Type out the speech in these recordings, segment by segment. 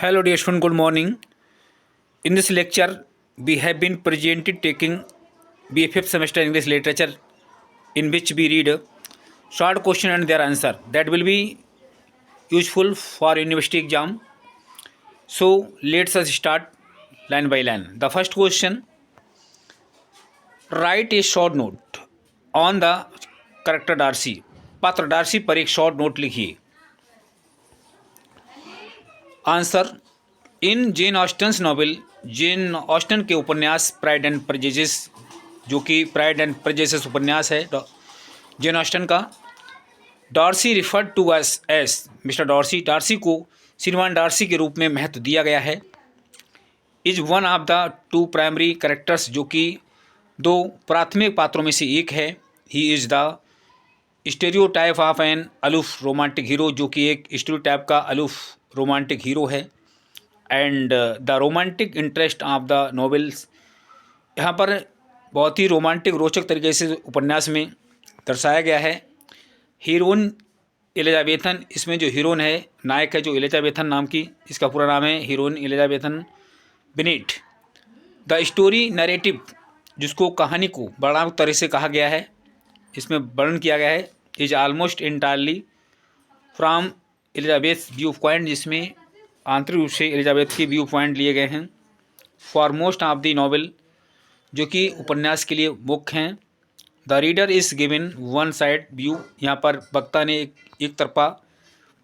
Hello dear student, good morning. In this lecture, we have been presented taking BA 5th semester English literature, in which we read short question and their answer. That will be useful for university exam. So let us start line by line. The first question: write a short note on the character Darcy. पात्र Darcy पर एक short note लिखिए. Answer: इन Jane Austen's novel, Jane Austen के उपन्यास Pride and prejudice, जो कि pride and prejudice उपन्यास है जेन ऑस्टन का, Darcy referred to us as Mister Darcy, Darcy को श्रीमान डार्सी के रूप में महत्व दिया गया है. Is one of the two primary characters, जो कि दो प्राथमिक पात्रों में से एक है. He is the stereotype of an aloof romantic hero, जो कि एक स्टेरियोटाइप का अलूफ रोमांटिक हीरो है. And the romantic interest of the novels, यहाँ पर बहुत ही रोमांटिक रोचक तरीके से उपन्यास में दर्शाया गया है. हीरोइन एलिजाबेथन, इसमें जो हीरोइन है, नायक है जो एलिजाबेथन नाम की, इसका पूरा नाम है heroine Elizabethan Bennett. The story narrative, जिसको कहानी को वर्णनात्मक तरह से कहा गया है, इसमें वर्णन किया गया है, is almost entirely from Elizabeth view point, जिसमें आंतरिक रूप से एलिजाबेथ के व्यू पॉइंट लिए गए हैं. For most of the novel, जो कि उपन्यास के लिए मुख्य हैं. The reader is given one side view, यहाँ पर वक्ता ने एक तरफा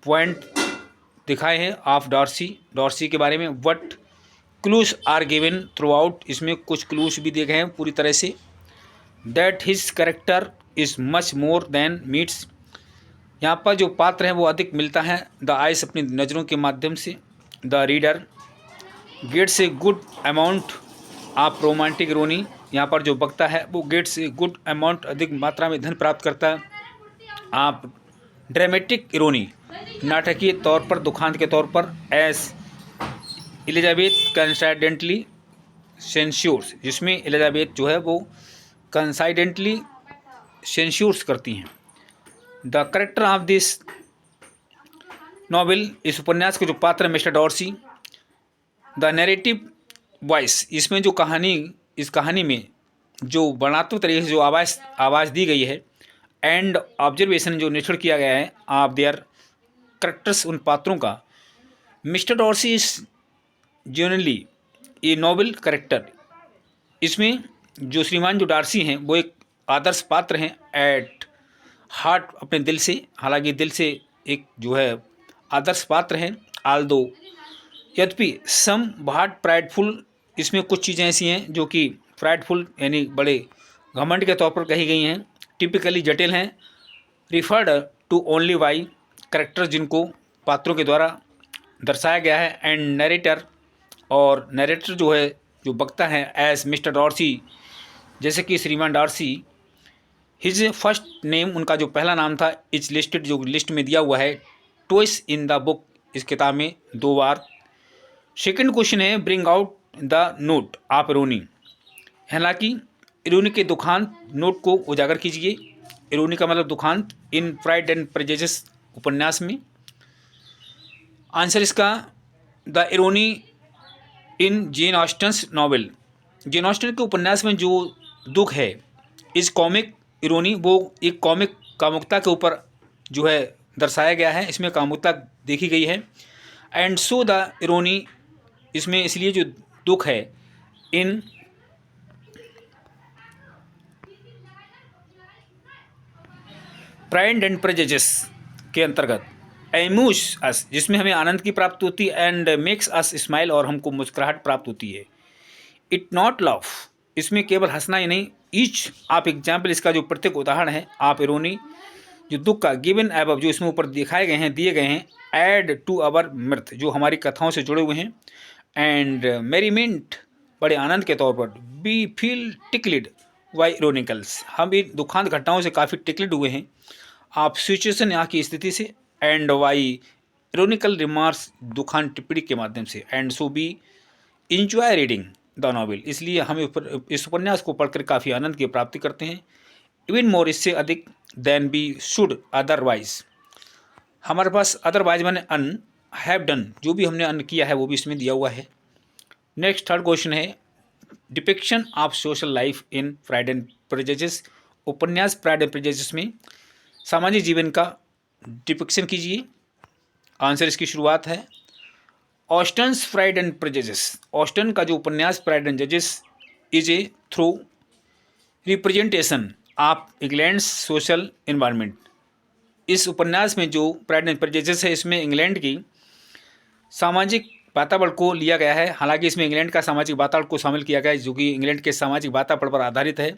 पॉइंट दिखाए हैं ऑफ डार्सी, डार्सी के बारे में. What clues are given throughout, इसमें कुछ क्लूज भी दिए गए हैं पूरी तरह से. That his character is much more than meets, यहाँ पर जो पात्र है वो अधिक मिलता है द आइस, अपनी नज़रों के माध्यम से. The reader gets a good amount of romantic irony, यहाँ पर जो वक्ता है वो गेट्स ए गुड अमाउंट, अधिक मात्रा में धन प्राप्त करता है. आप ड्रामेटिक इरोनी, नाटकीय तौर पर, दुखांत के तौर पर. एस एलिजाबेथ कंसाइडेंटली सेंस्योर्स, जिसमें एलिजाबेथ जो है वो कंसाइडेंटली सेंस्योर्स करती हैं. The character of this novel, इस उपन्यास के जो पात्र है Mister Darcy. The narrative voice, इसमें जो कहानी, इस कहानी में जो वर्णनात्मक तरीके से जो आवाज़ दी गई है, एंड ऑब्जर्वेशन, जो निरीक्षण किया गया है ऑफ देयर करेक्टर्स, उन पात्रों का. Mister Darcy is genuinely a noble character, इसमें जो श्रीमान जो डार्सी हैं वो एक आदर्श पात्र हैं एट हार्ट, अपने दिल से, हालांकि दिल से एक जो है आदर्श पात्र हैं. आल्दो, यद्यपि सम बहुत प्राइडफुल, इसमें कुछ चीज़ें ऐसी हैं जो कि प्राइडफुल यानी बड़े घमंड के तौर पर कही गई हैं. टिपिकली जटिल हैं. Referred to only by character, जिनको पात्रों के द्वारा दर्शाया गया है. एंड नरेटर, और नरेटर जो है, जो वक्ता है, एज मिस्टर डार्सी, जैसे कि श्रीमान डार्सी. हिज फर्स्ट नेम, उनका जो पहला नाम था, इज लिस्टेड, जो लिस्ट में दिया हुआ है, ट्वाइस इन द बुक, इस किताब में 2 बार. सेकंड क्वेश्चन है bring out the note of irony, हालांकि इरोनी के दुखांत नोट को उजागर कीजिए. इरोनी का मतलब दुखांत इन प्राइड एंड प्रेजुडिस उपन्यास में. आंसर इसका the irony in Jane Austen's novel, Jane Austen के उपन्यास में जो दुख है, इस कॉमिक इरोनी, वो एक कॉमिक कामुकता के ऊपर जो है दर्शाया गया है, इसमें कामुकता देखी गई है. एंड सो द इरोनी, इसमें इसलिए जो दुख है, इन प्राइड एंड प्रेजुडिस के अंतर्गत, एम्यूज अस, जिसमें हमें आनंद की प्राप्ति होती है, एंड मेक्स अस स्माइल, और हमको मुस्कुराहट प्राप्त होती है. इट नॉट लव, इसमें केवल हंसना ही नहीं. ईच आप एग्जाम्पल, इसका जो प्रत्येक उदाहरण है आप इरोनी, जो दुख का, गिवन अबव, जो इसमें ऊपर दिखाए गए हैं, दिए गए हैं, ऐड टू अवर मृत, जो हमारी कथाओं से जुड़े हुए हैं. एंड मेरीमेंट, बड़े आनंद के तौर पर. बी फील टिकलिड वाई इरोनिकल्स, हम इन दुखांत घटनाओं से काफ़ी टिकलिड हुए हैं आप सिचुएशन, यहाँ की स्थिति से. एंड वाई इरोनिकल रिमार्क्स, दुखांत टिप्पणी के माध्यम से. And so be enjoy reading the novel, इसलिए हम इस उपन्यास को पढ़कर काफ़ी आनंद की प्राप्ति करते हैं. इवन मोर, इससे अधिक. देन बी शुड अदरवाइज, हमारे पास अदरवाइज माने अन, हैव डन, जो भी हमने अन्न किया है वो भी इसमें दिया हुआ है। नेक्स्ट थर्ड क्वेश्चन है depiction of social life in Pride and prejudice. उपन्यास प्राइड एंड प्रेजुडिस में सामाजिक जीवन का डिपिक्शन कीजिए। आंसर इसकी शुरुआत है ऑस्टन्स प्राइड एंड प्रेजुडिस। ऑस्टन का जो उपन्यास Pride and Prejudice is A through representation of England social environment. इस उपन्यास में जो प्राइड एंड प्रेजुडिस है इसमें इंग्लैंड की सामाजिक वातावरण को लिया गया है। हालांकि इसमें इंग्लैंड का सामाजिक वातावरण को शामिल किया गया है जो कि इंग्लैंड के सामाजिक वातावरण पर आधारित है।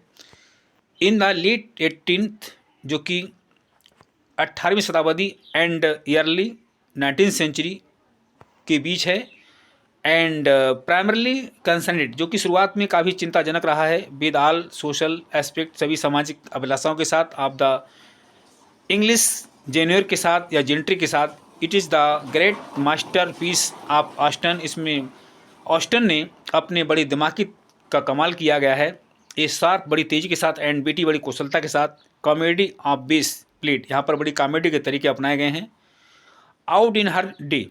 इन द लेट 18th, जो कि 18वीं शताब्दी एंड ईयरली 19th सेंचुरी के बीच है। एंड प्राइमरली कंसर्नेड, जो कि शुरुआत में काफ़ी चिंताजनक रहा है विद ऑल सोशल एस्पेक्ट, सभी सामाजिक अभिलाषाओं के साथ, ऑफ द इंग्लिश जेन्योर के साथ या जेंट्री के साथ। It is the great masterpiece of Austen. इसमें ऑस्टन ने अपने बड़ी दिमागी का कमाल किया गया है। ये शार्प बड़ी तेज़ी के साथ एंड बीटी बड़ी कुशलता के साथ कॉमेडी ऑफ बेस प्लेट, यहाँ पर बड़ी कॉमेडी के तरीके अपनाए गए हैं। Out in her day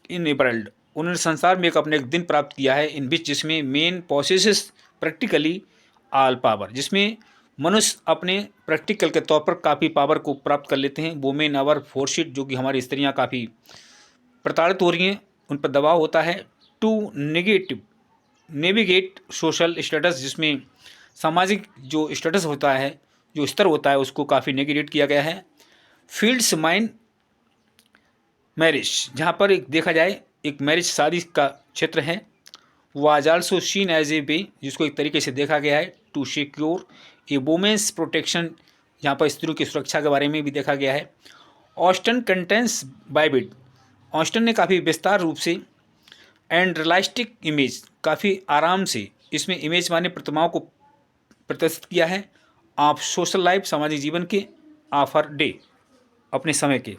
in a world, उन्होंने संसार में एक अपने एक दिन प्राप्त किया है इन विच, जिसमें main possesses practically all power, जिसमें मनुष्य अपने प्रैक्टिकल के तौर पर काफ़ी पावर को प्राप्त कर लेते हैं। वुमेन आवर फोर्शिट, जो कि हमारी स्त्रियां काफ़ी प्रताड़ित हो रही हैं, उन पर दबाव होता है। टू नेविगेट सोशल स्टेटस, जिसमें सामाजिक जो स्टेटस होता है, जो स्तर होता है, उसको काफ़ी नेगेट किया गया है। फील्ड्स माइन मैरिज, जहाँ पर एक देखा जाए एक मैरिज शादी का क्षेत्र है। Was also seen as a way, जिसको एक तरीके से देखा गया है to secure a woman's protection, जहाँ पर स्त्रियों की सुरक्षा के बारे में भी देखा गया है। ऑस्टन कंटेंट्स बाइबिट, ऑस्टन ने काफ़ी विस्तार रूप से एंड रियलिस्टिक इमेज, काफ़ी आराम से इसमें इमेज माने प्रतिमाओं को प्रदर्शित किया है। ऑफ सोशल लाइफ, सामाजिक जीवन के, ऑफ हर डे, अपने समय के।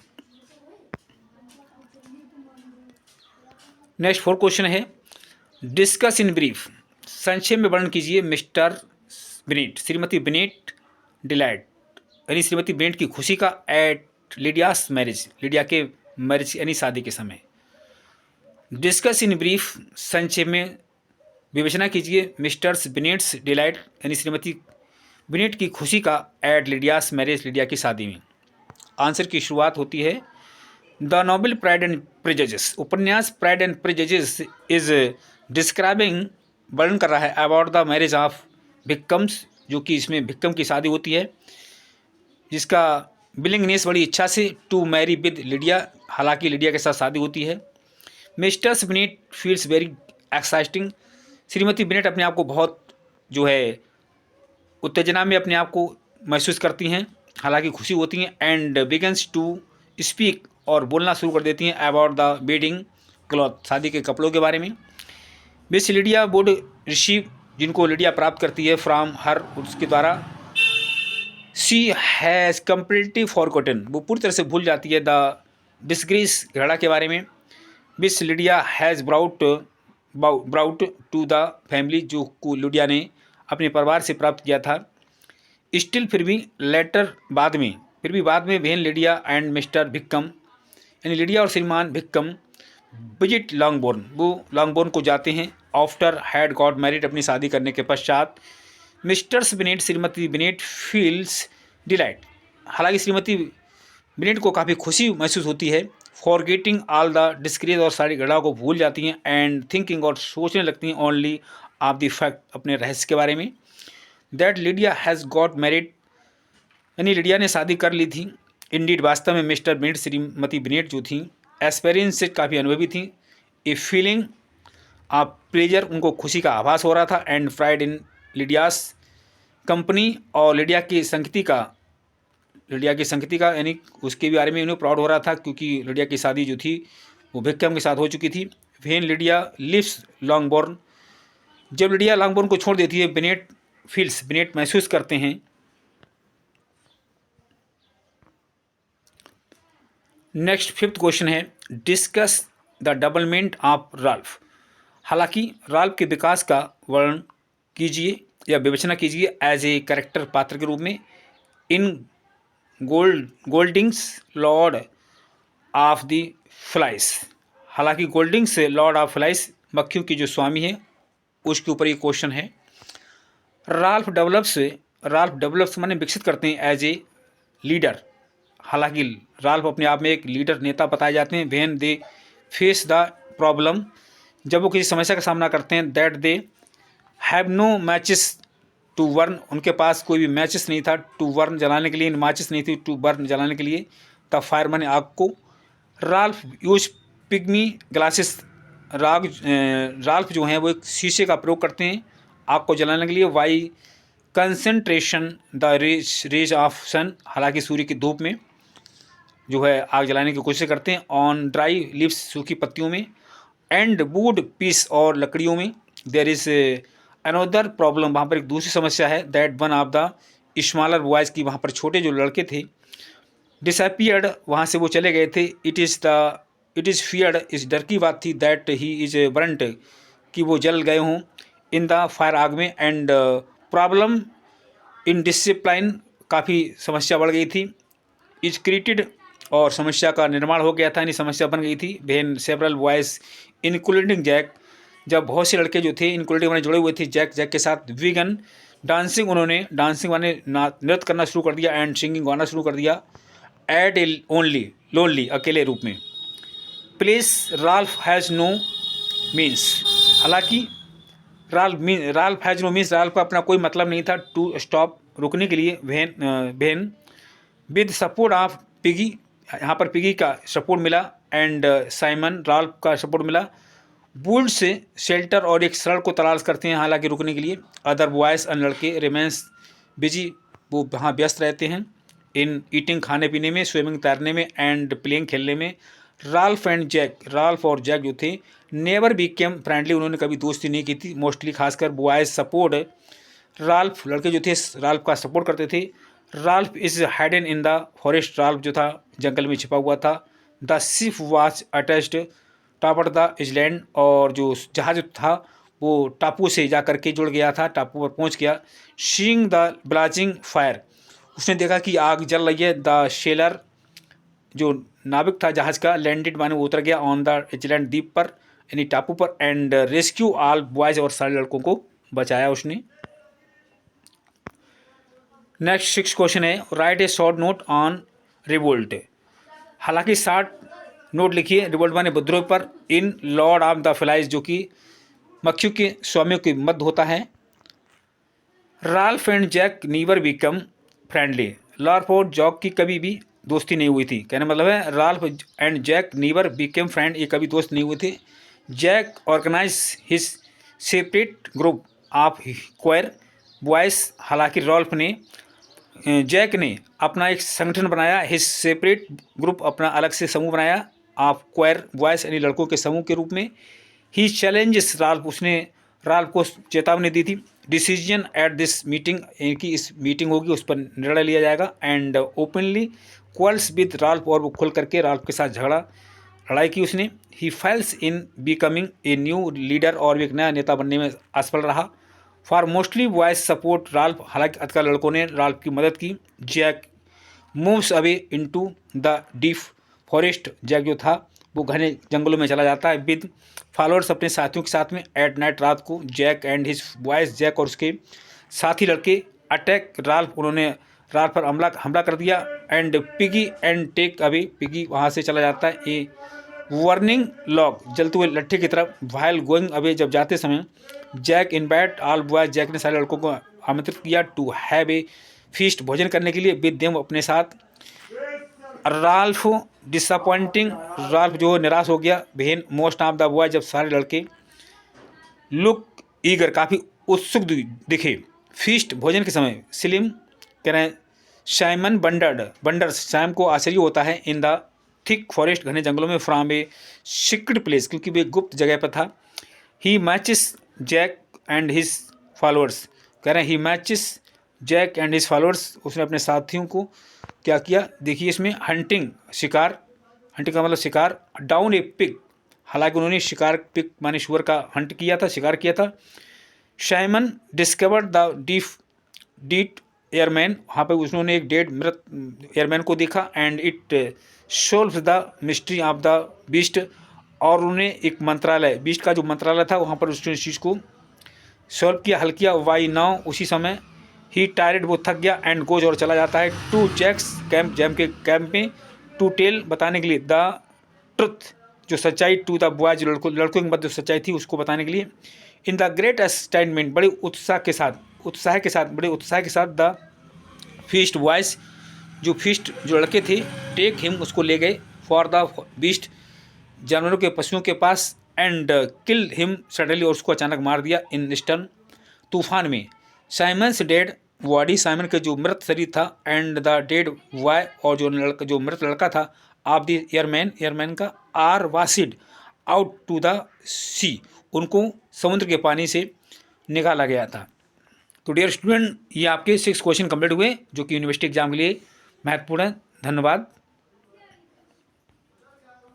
नेक्स्ट फोर्थ क्वेश्चन है डिस्कस इन ब्रीफ, संक्षेप में वर्णन कीजिए mister beneath, Shrimati beneath delight, यानी श्रीमती बिनेट की खुशी का एट लिडियास मैरिज, लिडिया के मैरिज यानी शादी के समय। डिस्कस इन ब्रीफ, संक्षेप में विवेचना कीजिए मिस्टर्स बिनेट्स डिलाइट, यानी श्रीमती बिनेट की खुशी का एट लिडियास मैरिज, लिडिया की शादी में। आंसर की शुरुआत होती है the novel Pride and prejudice. उपन्यास Pride and Prejudice is describing, वर्णन कर रहा है अबाउट द मैरिज ऑफ भिक्कम्स, जो कि इसमें भिक्कम की शादी होती है, जिसका विलिंगनेस बड़ी इच्छा से टू मैरी विद लिडिया, हालांकि लिडिया के साथ शादी होती है। Misters beneath feels very exciting, Shrimati beneath अपने आप को बहुत जो है उत्तेजना में अपने आप को महसूस करती हैं, हालांकि खुशी होती हैं। एंड बिगन्स टू स्पीक, और बोलना शुरू कर देती हैं अबाउट द वेडिंग क्लॉथ, शादी के कपड़ों के बारे में। मिस लिडिया वुड रिसीव, जिनको लिडिया प्राप्त करती है फ्रॉम हर, उसके द्वारा। शी हैज़ कम्प्लीटली फॉरगॉटन, वो पूरी तरह से भूल जाती है द डिस्ग्रेस, घृणा के बारे में। Miss Lydia has brought to the family, जो को लिडिया ने अपने परिवार से प्राप्त किया था। स्टिल, फिर भी, लेटर, बाद में, फिर भी बाद में, वेन लिडिया एंड मिस्टर भिक्कम, यानी लिडिया और श्रीमान भिक्कम विजिट लॉन्गबोर्न, वो लॉन्गबोर्न को जाते हैं। आफ्टर हैड गॉट मैरिड, अपनी शादी करने के पश्चात। Misters beneath, Shrimati beneath feels delight, हालांकि श्रीमती बिनेट को काफ़ी खुशी महसूस होती है। फॉरगेटिंग ऑल द डिस्क्रेज, और सारी घटनाओं को भूल जाती हैं। एंड थिंकिंग, और सोचने लगती हैं ओनली ऑफ द फैक्ट, अपने रहस्य के बारे में। That Lydia has got married, यानी लिडिया ने शादी कर ली थी। इंडीड, वास्तव में मिस्टर बिनेट, श्रीमती बिनेट जो थी एक्सपीरियंस से काफ़ी अनुभवी थी। ए फीलिंग ऑफ प्लेजर, उनको खुशी का आभास हो रहा था। एंड प्राइड इन लिडियास कंपनी, और लिडिया की संगति का यानी उसके बारे में उन्हें प्राउड हो रहा था, क्योंकि लिडिया की शादी जो थी वो भिक्कम के साथ हो चुकी थी। वेन लिडिया लिव्स लॉन्गबोर्न, जब लिडिया लॉन्गबोर्न को छोड़ देती है, बिनेट फील्स, बिनेट महसूस करते हैं। नेक्स्ट फिफ्थ क्वेश्चन है discuss the development of Ralph, हालांकि राल्फ के विकास का वर्णन कीजिए या विवेचना कीजिए एज ए कैरेक्टर, पात्र के रूप में। इन गोल्डिंग्स लॉर्ड ऑफ द फ्लाइज, हालांकि गोल्डिंग्स लॉर्ड ऑफ फ्लाइज, मक्खियों की जो स्वामी है, उसके ऊपर ये क्वेश्चन है। राल्फ डेवलप्स माने विकसित करते हैं एज ए लीडर। हालांकि राल्फ अपने आप में एक लीडर, नेता बताए जाते हैं। When they face the problem, जब वो किसी समस्या का सामना करते हैं। That they have no matches to burn, उनके पास कोई भी मैचेस नहीं था टू बर्न जलाने के लिए, मैचेस नहीं थी टू बर्न जलाने के लिए। द फायर माने आग को। Ralph use pygmy glasses, Ralph जो हैं वो एक शीशे का प्रयोग करते हैं आग को जलाने के लिए। Why concentration the rays of sun, हालांकि सूर्य की धूप में जो है आग जलाने की कोशिश करते हैं। ऑन ड्राई लिव्स, सूखी पत्तियों में। एंड वुड पीस, और लकड़ियों में। देयर इज अनोदर प्रॉब्लम, वहाँ पर एक दूसरी समस्या है। That one of the smaller boys की, वहाँ पर छोटे जो लड़के थे, डिसअपियर्ड, वहाँ से वो चले गए थे। इट इज़ फियर्ड, इस डर की बात थी। दैट ही इज़ बर्नट, कि वो जल गए हों इन द फायर, आग में। एंड प्रॉब्लम इन डिसिप्लिन, काफ़ी समस्या बढ़ गई थी। इज क्रिएटेड, और समस्या का निर्माण हो गया था, यानी समस्या बन गई थी। When several boys including Jack, जब बहुत से लड़के जो थे इंक्लूडिंग माने जुड़े हुए थे जैक के साथ। वीगन डांसिंग, उन्होंने डांसिंग माने नृत्य करना शुरू कर दिया। एंड सिंगिंग, गाना शुरू कर दिया। एड ओनली लोनली, अकेले रूप में। Place Ralph has no means, हालांकि Ralph has no means, Ralph का अपना कोई मतलब नहीं था। टू स्टॉप, रुकने के लिए। When with support of piggy, यहाँ पर पिगी का सपोर्ट मिला। एंड साइमन, राल्फ का सपोर्ट मिला। वुड से शेल्टर, और एक सड़क को तलाश करते हैं हालांकि रुकने के लिए। अदर बॉयज़, अन्य लड़के, रिमेंस बिजी, वो वहाँ व्यस्त रहते हैं। इन ईटिंग, खाने पीने में। स्विमिंग, तैरने में। एंड प्लेइंग, खेलने में। राल्फ एंड जैक, राल्फ और जैक जो थे, नेवर बिकेम फ्रेंडली, उन्होंने कभी दोस्ती नहीं की थी। मोस्टली, खासकर बॉयज़ सपोर्ट, राल्फ, लड़के जो थे राल्फ का सपोर्ट करते थे। Ralph is hidden in the forest, Ralph जो था जंगल में छिपा हुआ था। The ship was attached tower the island, और जो जहाज था वो टापू से जा करके जुड़ गया था, टापू पर पहुंच गया। सीइंग द ब्लाचिंग फायर, उसने देखा कि आग जल रही है। द शेलर, जो नाविक था जहाज का, लैंडेड माने वो उतर गया ऑन द आइलैंड, द्वीप पर, यानी टापू पर। एंड रेस्क्यू ऑल बॉयज़, और सारे लड़कों को बचाया उसने। नेक्स्ट 6 क्वेश्चन है। Write a short note on revolt, हालांकि 60 नोट लिखिए रिवोल्ट माने विद्रोह पर। In Lord of the Flies, जो कि मक्खियों के स्वामियों के मध्य होता है। Ralph and Jack never become friendly, Ralph और जैक की कभी भी दोस्ती नहीं हुई थी। कहने मतलब है Ralph and Jack never become friend, ये कभी दोस्त नहीं हुए थे। Jack organise his separate group of choir boys, हालांकि जैक ने अपना एक संगठन बनाया। हिज सेपरेट ग्रुप, अपना अलग से समूह बनाया। ऑफ क्वायर बॉयज़, यानी लड़कों के समूह के रूप में। ही चैलेंजेस राल्फ, उसने राल्फ को चेतावनी दी थी। डिसीजन एट दिस मीटिंग, कि इस मीटिंग होगी उस पर निर्णय लिया जाएगा। एंड ओपनली क्वाल्स विद राल्फ, और वो खुल करके राल्फ के साथ लड़ाई की उसने। He fails in becoming a new leader, और एक नया नेता बनने में असफल रहा। For mostly boys support Ralph, हालांकि अधिकतर लड़कों ने राल्फ की मदद की। Jack moves away into the deep forest, Jack जो था वो घने जंगलों में चला जाता है। विद फॉलोअर्स, अपने साथियों के साथ में। एट नाइट, रात को, Jack and his boys, Jack और उसके साथी लड़के, अटैक राल्फ, उन्होंने राल्फ पर हमला कर दिया। And Piggy and take away, Piggy वहाँ से चला जाता है। ए वार्निंग लॉक, जलते हुए लट्ठे की तरफ। वाइल गोइंग अवे, जब जाते समय। Jack invite all boys, Jack ने सारे लड़कों को आमंत्रित किया। टू हैव ए फीस्ट, भोजन करने के लिए। विद देम, अपने साथ। राल्फ डिसअपॉइंटिंग, राल्फ जो निराश हो गया। When most of the boy, जब सारे लड़के। लुक ईगर, काफ़ी उत्सुक दिखे। फीस्ट, भोजन के समय। स्लिम, कह रहे हैं साइमन बंडर, सैम को आश्चर्य होता है। इन द थिक फॉरेस्ट, घने जंगलों में। फ्रॉम ए सीक्रेट प्लेस, क्योंकि वे गुप्त जगह पर था। He matches Jack and his followers, कह रहे हैं he matches Jack and his followers, उसने अपने साथियों को क्या किया देखिए इसमें। हंटिंग, शिकार, हंटिंग का मतलब शिकार। डाउन ए पिग, हालांकि उन्होंने शिकार, पिग माने शुअर का हंट किया था, शिकार किया था। साइमन डिस्कवर्ड द डीट एयरमैन, वहाँ पर उन्होंने एक डेड मृत एयरमैन को देखा। And it solve the mystery of the beast, और उन्हें एक मंत्रालय, बीस्ट का जो मंत्रालय था वहाँ पर उसने इस चीज़ को सॉल्व किया, हल किया। वाई नाउ, उसी समय ही टायर्ड, वो थक गया, एंड गोज, और चला जाता है टू जैक्स कैंप, जैम के कैंप में, टू टेल, बताने के लिए, द ट्रुथ, जो सच्चाई, टू द बॉयज, लड़कों के मध्य जो सच्चाई थी उसको बताने के लिए। इन द ग्रेट एक्साइटमेंट, बड़े उत्साह के साथ, बड़े उत्साह के साथ, द फीस्ट बॉयज, जो लड़के थे, टेक हिम, उसको ले गए, फॉर द बीस्ट, जानवरों के, पशुओं के पास, एंड किल हिम सडनली, और उसको अचानक मार दिया, इन स्टर्म, तूफान में। साइमन्स डेड बॉडी, साइमन के जो मृत शरीर था, एंड द डेड बॉय, और जो मृत लड़का था, ऑफ द एयरमैन का, आर वासिड आउट टू द सी, उनको समुद्र के पानी से निकाला गया था। तो डियर स्टूडेंट, ये आपके 6 क्वेश्चन कंप्लीट हुए जो कि यूनिवर्सिटी एग्जाम के लिए महत्वपूर्ण है। धन्यवाद।